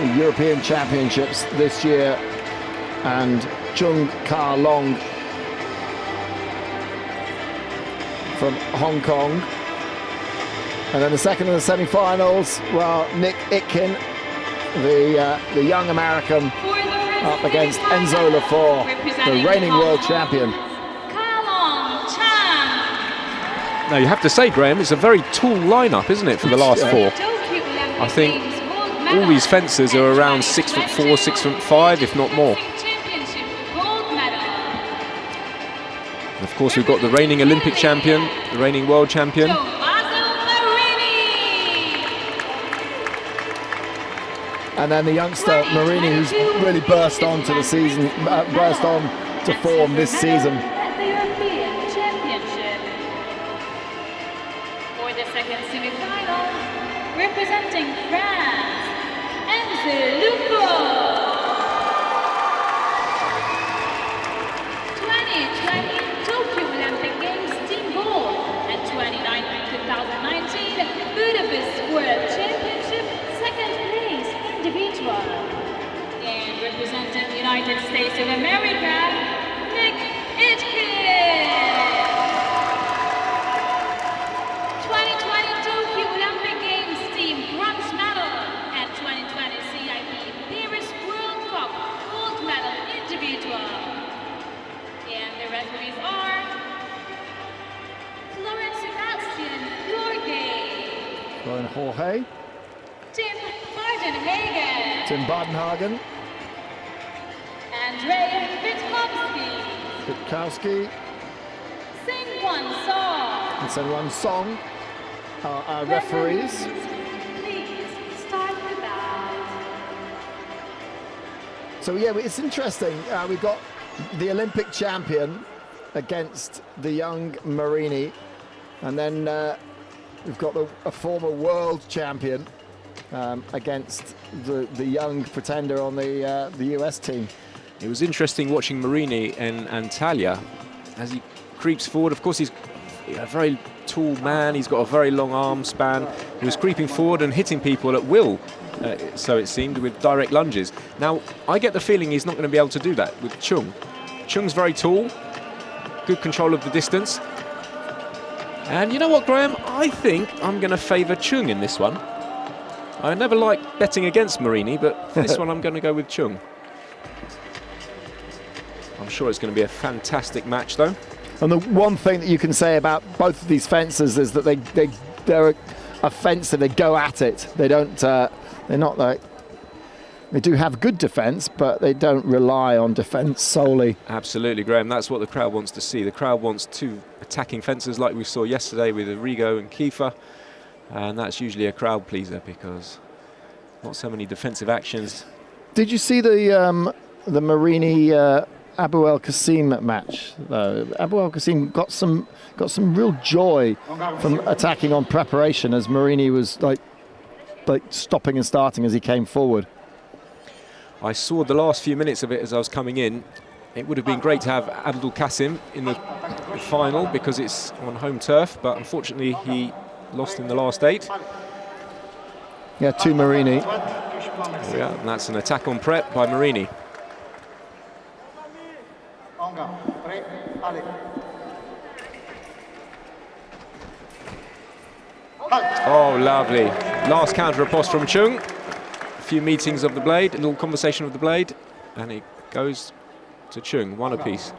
the European Championships this year, and CHEUNG from Hong Kong. And then the second of the semi-finals, well, Nick Itkin, the young American, up against T04, the reigning world champion. Now you have to say, Graham, it's a very tall lineup, isn't it, for the last four? I think all these fencers are around 6'4", 6'5", if not more. And of course, we've got the reigning Olympic champion, the reigning world champion. And then the youngster Marini, who's really burst onto the season, burst on to form this season. At the European Championship. For the second semi-final, representing France, T04. 2020 Tokyo Olympic Games team gold and 2019 Budapest World Championship second place individual. And representing the United States of America, Nick EGY. 2020 Tokyo Olympic Games team bronze medal and 2020 CIP Paris World Cup gold medal individual. And the referees are Florence Sebastian Jorge. Tim Badenhagen. Tim Badenhagen. Andrea Witkowski. Sing-Won Song. And Sing-Won Song are our referees. Please start the bout. So yeah, it's interesting. We've got the Olympic champion against the young Marini, and then we've got a former world champion against the young pretender on the US team. It was interesting watching Marini and Antalya as he creeps forward. Of course, he's a very tall man. He's got a very long arm span. He was creeping forward and hitting people at will, so it seemed, with direct lunges. Now, I get the feeling he's not going to be able to do that with CHEUNG. CHEUNG's very tall, good control of the distance. And you know what, Graham? I think I'm going to favour CHEUNG in this one. I never like betting against Marini, but for this one I'm going to go with CHEUNG. I'm sure it's going to be a fantastic match, though. And the one thing that you can say about both of these fencers is that they're a fencer. They go at it. They don't. They're not like. They do have good defence, but they don't rely on defence solely. Absolutely, Graham. That's what the crowd wants to see. The crowd wants two attacking fencers like we saw yesterday with Arrigo and Kiefer. And that's usually a crowd pleaser because not so many defensive actions. Did you see the Marini Abu El Qasim match? Abu El Qasim got some real joy from attacking on preparation as Marini was like stopping and starting as he came forward. I saw the last few minutes of it as I was coming in. It would have been great to have Abdul Qasim in the final because it's on home turf, but unfortunately he lost in the last 8. Yeah, to Marini. Yeah, and that's an attack on prep by Marini. Oh, lovely. Last counter riposte from CHEUNG. A few meetings of the blade, a little conversation of the blade, and it goes to CHEUNG, one apiece.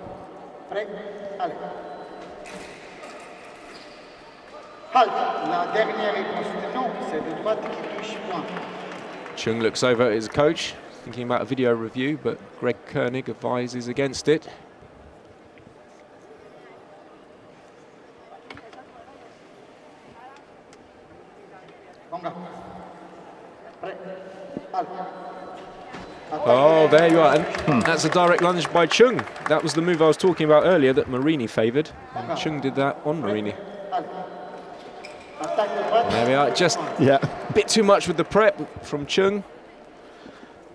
CHEUNG looks over at his coach, thinking about a video review, but Greg Koenig advises against it. Oh, there you are. And that's a direct lunge by CHEUNG. That was the move I was talking about earlier that Marini favoured. And CHEUNG did that on Marini. There we are. Just a bit too much with the prep from CHEUNG.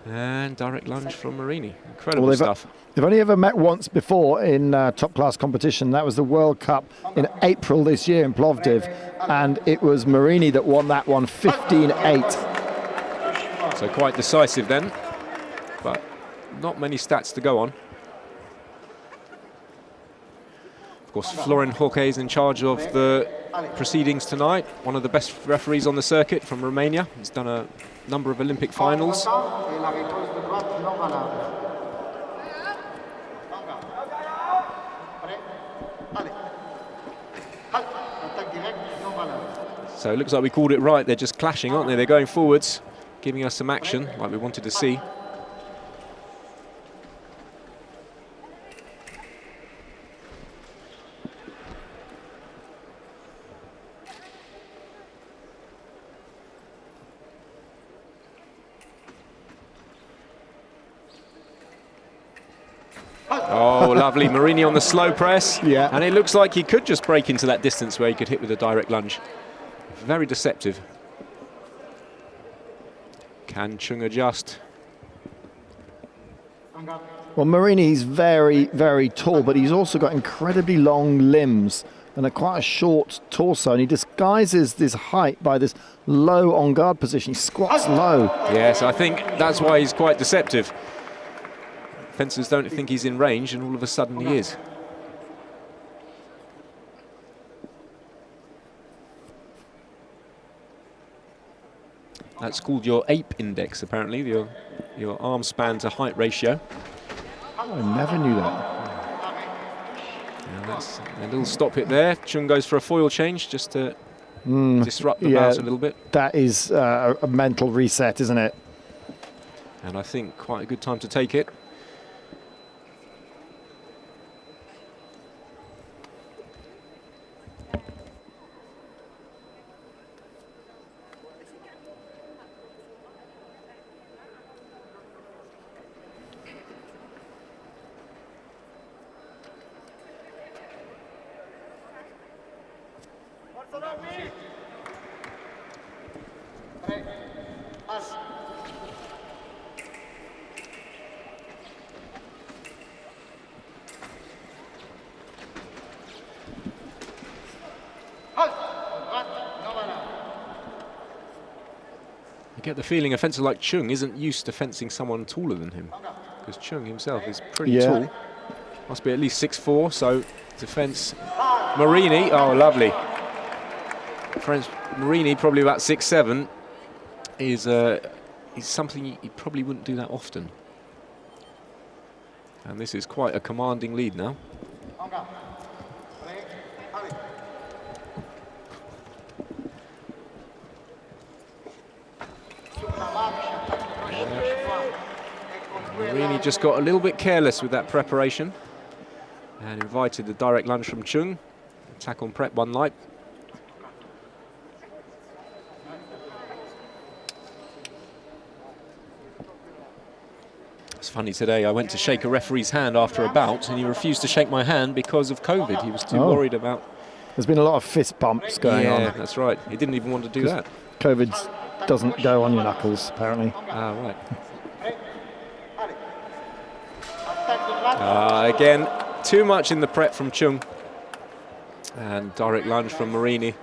And direct lunge from Marini. Incredible stuff. They've only ever met once before in top class competition. That was the World Cup in April this year in Plovdiv. And it was Marini that won that one 15-8. So quite decisive then, but not many stats to go on. Of course, Florin Hoche is in charge of the proceedings tonight, one of the best referees on the circuit from Romania. He's done a number of Olympic finals. So it looks like we called it right. They're just clashing, aren't they? They're going forwards, giving us some action like we wanted to see. Oh, lovely. Marini on the slow press. Yeah. And it looks like he could just break into that distance where he could hit with a direct lunge. Very deceptive. Can CHEUNG adjust? Well, Marini's very, very tall, but he's also got incredibly long limbs and quite a short torso, and he disguises this height by this low on-guard position. He squats low. Yes, I think that's why he's quite deceptive. Fencers don't think he's in range, and all of a sudden he is. That's called your ape index, apparently, your arm span to height ratio. Oh, I never knew that. And that's a little stop hit there. CHEUNG goes for a foil change just to disrupt the bounce a little bit. That is a mental reset, isn't it? And I think quite a good time to take it. I get the feeling a fencer like CHEUNG isn't used to fencing someone taller than him, because CHEUNG himself is pretty tall. Must be at least 6'4", so to fence Marini, oh lovely. French Marini, probably about 6'7", is something you probably wouldn't do that often. And this is quite a commanding lead now. Marini just got a little bit careless with that preparation and invited the direct lunge from CHEUNG. Attack on prep, one light. It's funny today, I went to shake a referee's hand after a bout and he refused to shake my hand because of COVID. He was too worried about... There's been a lot of fist bumps going on. Yeah, that's right. He didn't even want to do that. COVID doesn't go on your knuckles, apparently. Ah, right. Again, too much in the prep from CHEUNG. And direct lunge from Marini.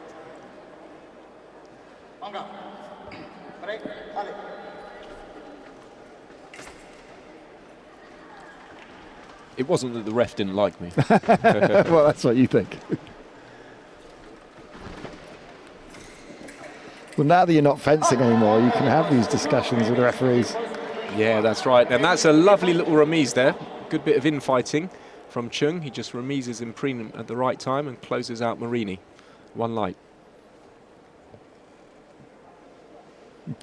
It wasn't that the ref didn't like me. Well, that's what you think. Well, now that you're not fencing anymore, you can have these discussions with the referees. Yeah, that's right. And that's a lovely little remise there. Good bit of infighting from CHEUNG. He just remises in prelim at the right time and closes out Marini. One light.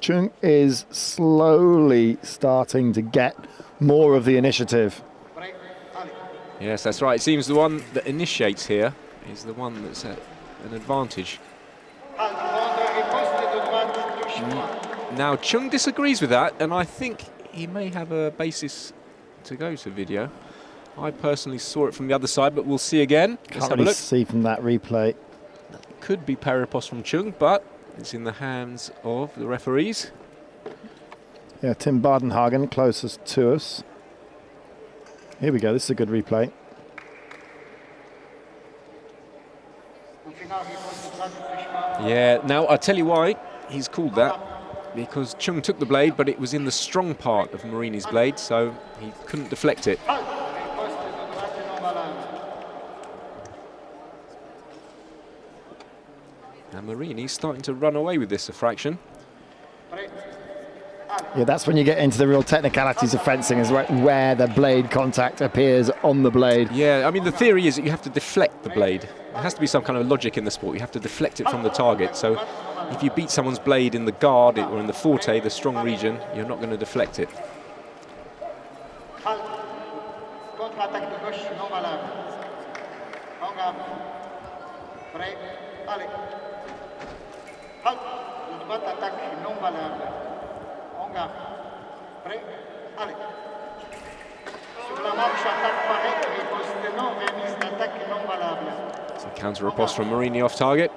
CHEUNG is slowly starting to get more of the initiative. Yes, that's right. It seems the one that initiates here is the one that's at an advantage. Now, CHEUNG disagrees with that, and I think he may have a basis to go to video. I personally saw it from the other side, but we'll see again. Let's Can't really see from that replay. Could be paripos from CHEUNG, but it's in the hands of the referees. Yeah, Tim Bardenhagen closest to us. Here we go, this is a good replay. Yeah, now I'll tell you why he's called that. because Cheung took the blade, but it was in the strong part of Marini's blade, so he couldn't deflect it. And Marini's starting to run away with this a fraction. Yeah, that's when you get into the real technicalities of fencing, is where the blade contact appears on the blade. Yeah, I mean, the theory is that you have to deflect the blade. There has to be some kind of logic in the sport. You have to deflect it from the target. So if you beat someone's blade in the guard or in the forte, the strong region, you're not going to deflect it. So counter riposte from Marini off target.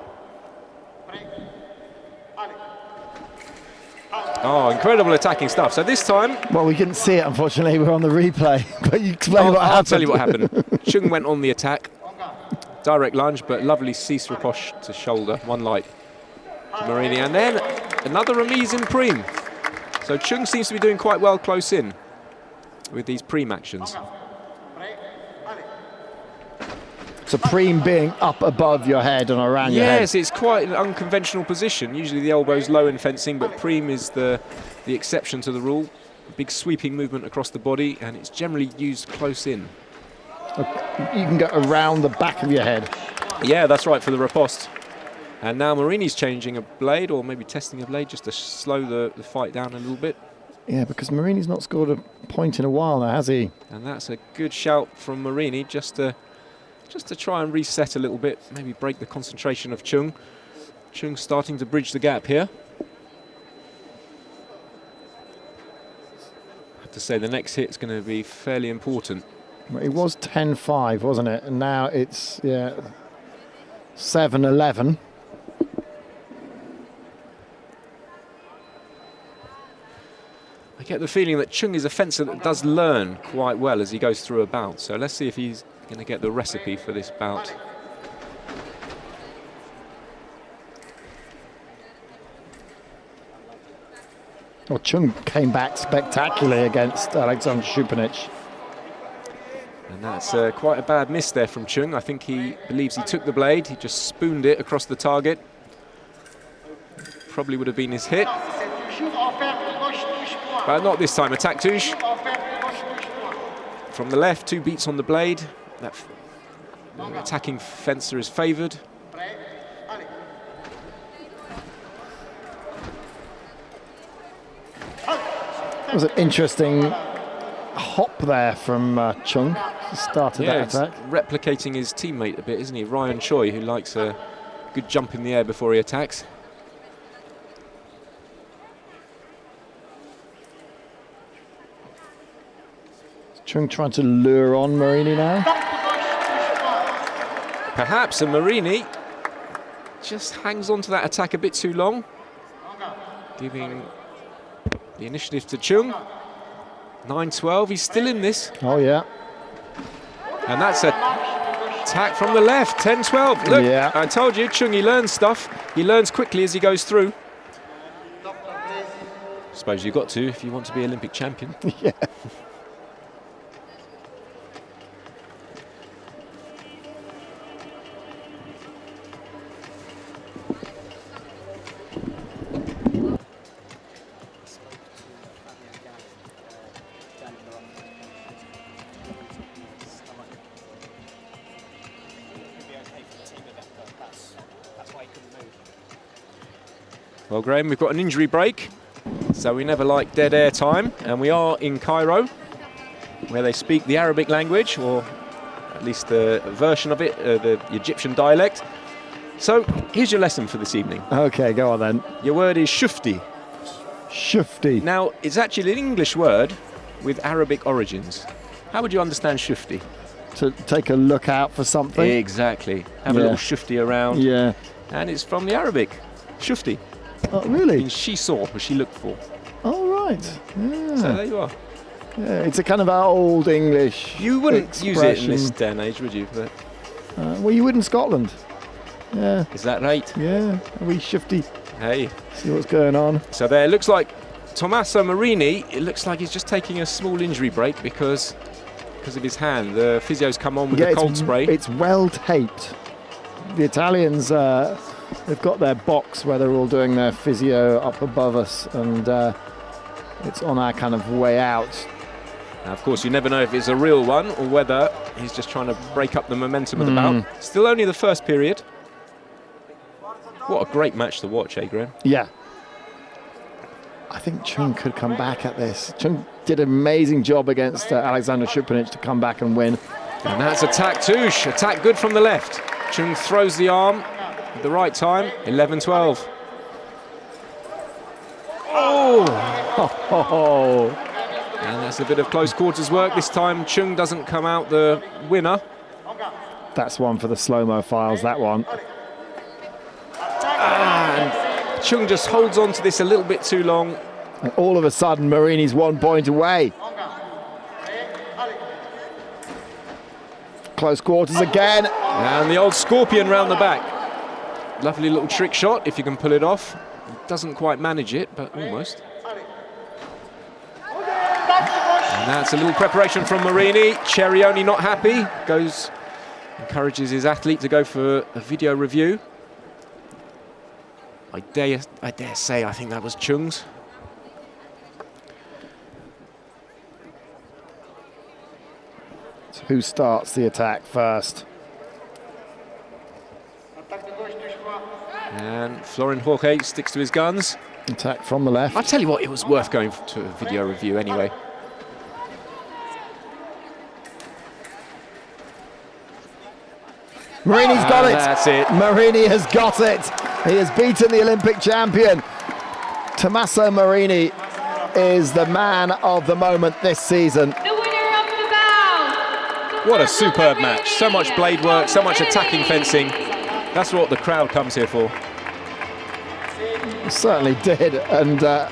Oh, incredible attacking stuff. So this time... Well, we couldn't see it, unfortunately. We're on the replay. But you explain what happened. I'll tell you what happened. Cheung went on the attack. Direct lunge, but lovely cease riposte to shoulder. One light to Marini. And then another remise in Prime. So Cheung seems to be doing quite well close in with these Prime actions. Supreme being up above your head and around your head. Yes, it's quite an unconventional position. Usually the elbow's low in fencing, but Prime is the exception to the rule. Big sweeping movement across the body, and it's generally used close in. You can go around the back of your head. Yeah, that's right, for the riposte. And now Marini's changing a blade, or maybe testing a blade, just to slow the fight down a little bit. Yeah, because Marini's not scored a point in a while now, has he? And that's a good shout from Marini, just to try and reset a little bit, maybe break the concentration of Cheung. Cheung starting to bridge the gap here. I have to say the next hit is going to be fairly important. Well, it was 10-5, wasn't it? And now it's 7-11. I get the feeling that Cheung is a fencer that does learn quite well as he goes through a bout. So let's see if he's going to get the recipe for this bout. Well, Cheung came back spectacularly against Alexander Shupanic. And that's quite a bad miss there from Cheung. I think he believes he took the blade. He just spooned it across the target. Probably would have been his hit. But not this time. Attack touche. From the left, 2 beats on the blade. That attacking fencer is favoured. That was an interesting hop there from Cheung. He started that attack. Replicating his teammate a bit, isn't he? Ryan Choi, who likes a good jump in the air before he attacks. Cheung trying to lure on Marini now. Perhaps, and Marini just hangs on to that attack a bit too long, giving the initiative to Cheung. 9-12, he's still in this. Oh, yeah. And that's an attack from the left, 10-12. Look, yeah. I told you, Cheung, he learns stuff. He learns quickly as he goes through. I suppose you've got to if you want to be Olympic champion. Yeah. Well, Graham, we've got an injury break, so we never like dead air time, and we are in Cairo, where they speak the Arabic language, or at least a version of it, the Egyptian dialect. So here's your lesson for this evening. Okay, go on then. Your word is shufti. Shufti. Now, it's actually an English word with Arabic origins. How would you understand shufti? To take a look out for something. Exactly. Have a little shufti around. Yeah. And it's from the Arabic, shufti. Oh, really? Means she saw, or she looked for. Oh, right. Yeah. So there you are. Yeah, it's a kind of old English You wouldn't expression. use it in this day and age, would you? But well, you would in Scotland. Yeah. is that right? Yeah. A wee shifty Hey. See what's going on. So there, it looks like Tommaso Marini, it looks like he's just taking a small injury break because of his hand. The physio's come on with the cold spray. It's well taped. The Italians, they've got their box where they're all doing their physio up above us, and it's on our kind of way out. Now, of course, you never know if it's a real one or whether he's just trying to break up the momentum of the bout. Still only the first period. What a great match to watch, eh, Graham? Yeah. I think CHEUNG could come back at this. CHEUNG did an amazing job against Alexander Šupanić to come back and win. And that's attack Touche. Attack good from the left. CHEUNG throws the arm at the right time. 11-12. Oh! And that's a bit of close quarters work. This time CHEUNG doesn't come out the winner. That's one for the slow-mo files, that one. And CHEUNG just holds on to this a little bit too long. And all of a sudden, Marini's 1 point away. Close quarters again. And the old scorpion round the back. Lovely little trick shot, if you can pull it off. Doesn't quite manage it, but almost. And that's a little preparation from Marini. Cerioni not happy. Encourages his athlete to go for a video review. I dare say I think that was CHEUNG's. So who starts the attack first? And Florin Jorge sticks to his guns. Attack from the left. I'll tell you what, it was worth going to a video review anyway. Marini's got it. That's it. Marini has got it. He has beaten the Olympic champion. Tommaso Marini is the man of the moment this season. The winner of the bout. What a superb match. So much blade work, so much attacking fencing. That's what the crowd comes here for. Certainly did. And I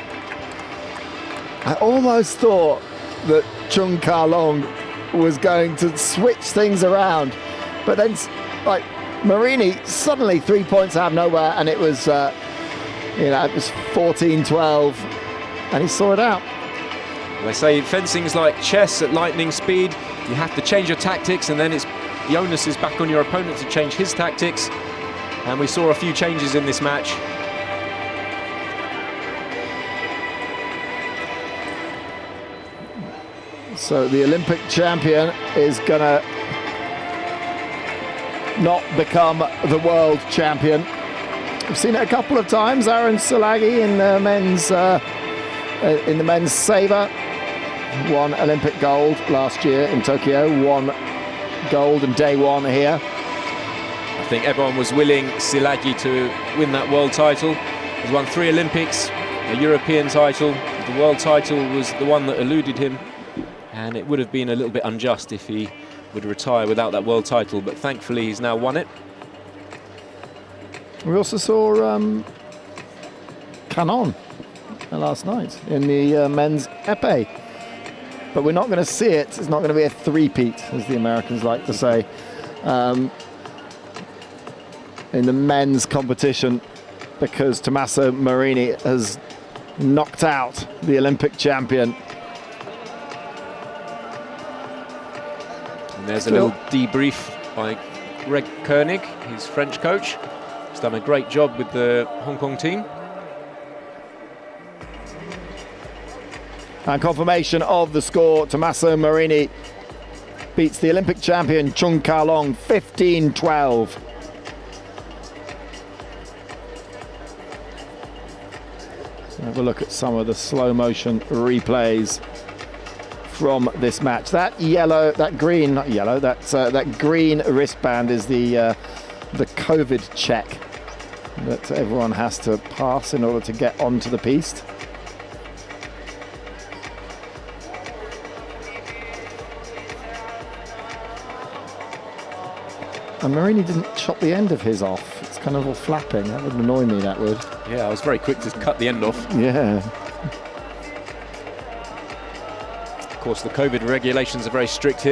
almost thought that Cheung Ka-long was going to switch things around. But then, like, Marini suddenly 3 points out of nowhere, and it was, it was 14-12, and he saw it out. They say fencing's like chess at lightning speed. You have to change your tactics, and then the onus is back on your opponent to change his tactics. And we saw a few changes in this match. So the Olympic champion is gonna not become the world champion. We've seen it a couple of times. Aaron Salagi in the men's saber won Olympic gold last year in Tokyo. Won gold in day one here. I think everyone was willing Silagi to win that world title. He's won 3 Olympics, a European title. The world title was the one that eluded him, and it would have been a little bit unjust if he would retire without that world title, but thankfully he's now won it. We also saw Canon last night in the men's épée, but we're not going to see it. It's not going to be a three-peat, as the Americans like to say, in the men's competition, because Tommaso Marini has knocked out the Olympic champion. And there's a little debrief by Greg Koenig, his French coach. He's done a great job with the Hong Kong team. And confirmation of the score, Tommaso Marini beats the Olympic champion Cheung Ka-long 15-12. So have a look at some of the slow motion replays from this match. That green wristband is the COVID check that everyone has to pass in order to get onto the piste. And Marini didn't chop the end of his off. It's kind of all flapping. That would annoy me, that would. Yeah, I was very quick to cut the end off. Yeah. Of course, the COVID regulations are very strict here.